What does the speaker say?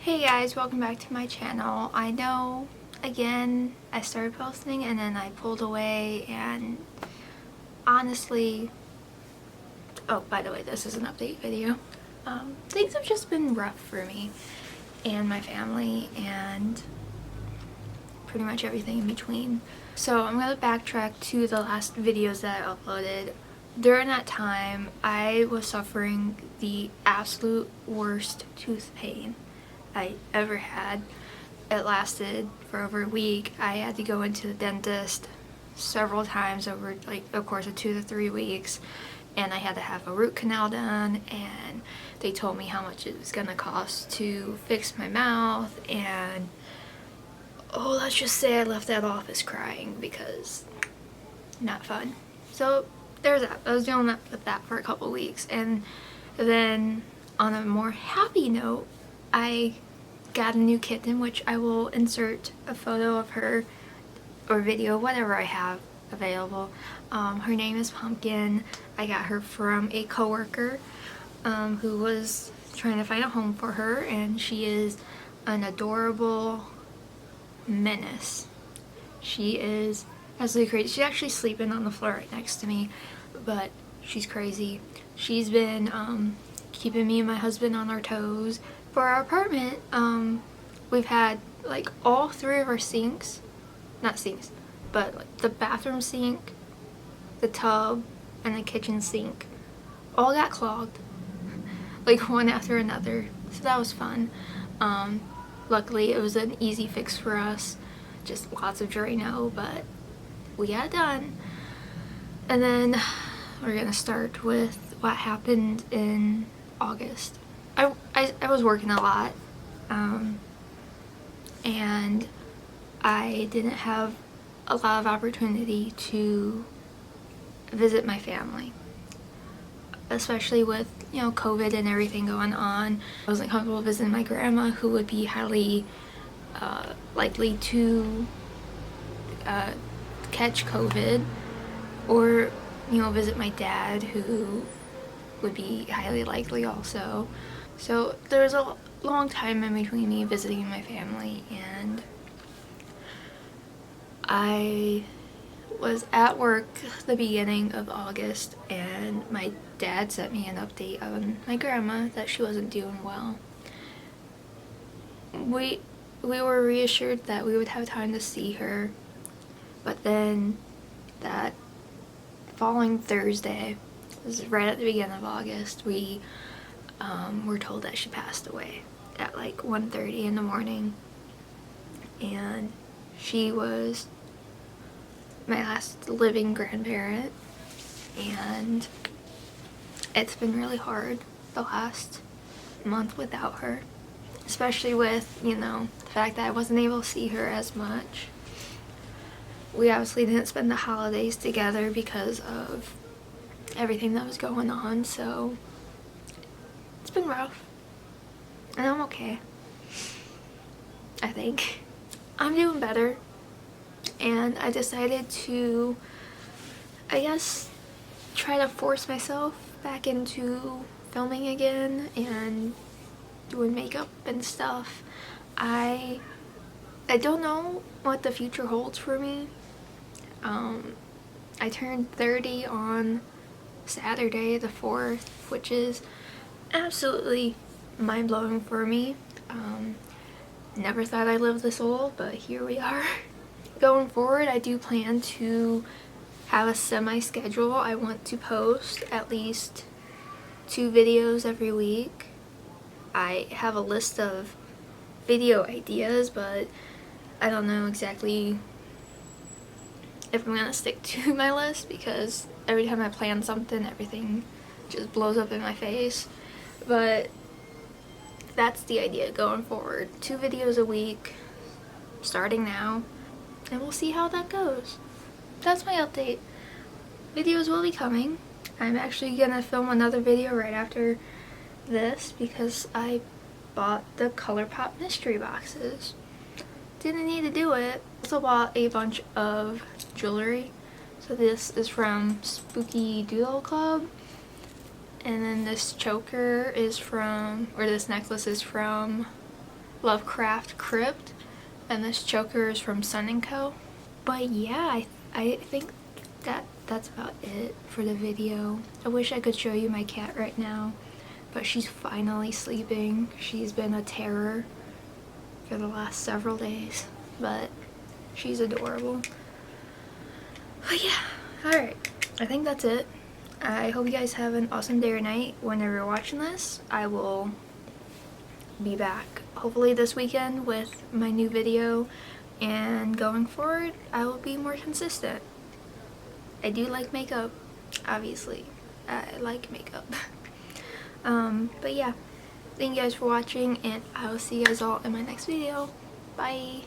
Hey guys, welcome back to my channel. I know, again, I started posting and then I pulled away, and honestly, oh, by the way, this is an update video. Things have just been rough for me and my family and pretty much everything in between. So I'm going to backtrack to the last videos that I uploaded. During that time, I was suffering the absolute worst tooth pain I ever had. It lasted for over a week. I had to go into the dentist several times over like a course of 2 to 3 weeks, and I had to have a root canal done, and they told me how much it was gonna cost to fix my mouth, and oh, let's just say I left that office crying because not fun. So there's that. I was dealing with that for a couple weeks, and then on a more happy note, I got a new kitten, which I will insert a photo of her or video, whatever I have available. Her name is Pumpkin. I got her from a coworker who was trying to find a home for her, and she is an adorable menace. She is absolutely crazy. She's actually sleeping on the floor right next to me, but she's crazy. She's been keeping me and my husband on our toes. For our apartment, we've had like all 3 of our sinks, not sinks, but like the bathroom sink, the tub, and the kitchen sink all got clogged, like one after another. So that was fun. Luckily it was an easy fix for us, just lots of Drano, but we got it done. And then we're gonna start with what happened in August. I was working a lot, and I didn't have a lot of opportunity to visit my family, especially with, you know, COVID and everything going on. I wasn't comfortable visiting my grandma, who would be highly likely to catch COVID, or, you know, visit my dad, who would be highly likely also. So there was a long time in between me visiting my family, and I was at work the beginning of August, and my dad sent me an update on my grandma that she wasn't doing well. We were reassured that we would have time to see her, but then that following Thursday, this is right at the beginning of August, we were told that she passed away at like 1:30 in the morning, and she was my last living grandparent, and it's been really hard the last month without her, especially with, you know, the fact that I wasn't able to see her as much. We obviously didn't spend the holidays together because of everything that was going on, so it's been rough, and I'm okay. I think I'm doing better, and I decided to, I guess, try to force myself back into filming again and doing makeup and stuff. I don't know what the future holds for me. I turned 30 on Saturday the 4th, which is absolutely mind-blowing for me. Never thought I'd live this old, but here we are. Going forward, I do plan to have a semi-schedule. I want to post at least 2 videos every week. I have a list of video ideas, but I don't know exactly if I'm gonna stick to my list, because every time I plan something, everything just blows up in my face. But that's the idea going forward. 2 videos a week starting now, and we'll see how that goes. That's my update. Videos will be coming. I'm actually gonna film another video right after this because I bought the ColourPop mystery boxes. Didn't need to do it. Also bought a bunch of jewelry. So this is from Spooky Doodle Club, and then this choker is from, or this necklace is from Lovecraft Crypt, and this choker is from Sun & Co. But yeah, I think that's about it for the video. I wish I could show you my cat right now, but she's finally sleeping. She's been a terror for the last several days, but she's adorable. But yeah, alright, I think that's it. I hope you guys have an awesome day or night whenever you're watching this. I will be back hopefully this weekend with my new video, and going forward I will be more consistent. I do like makeup, obviously. I like makeup. But yeah, thank you guys for watching, and I will see you guys all in my next video. Bye!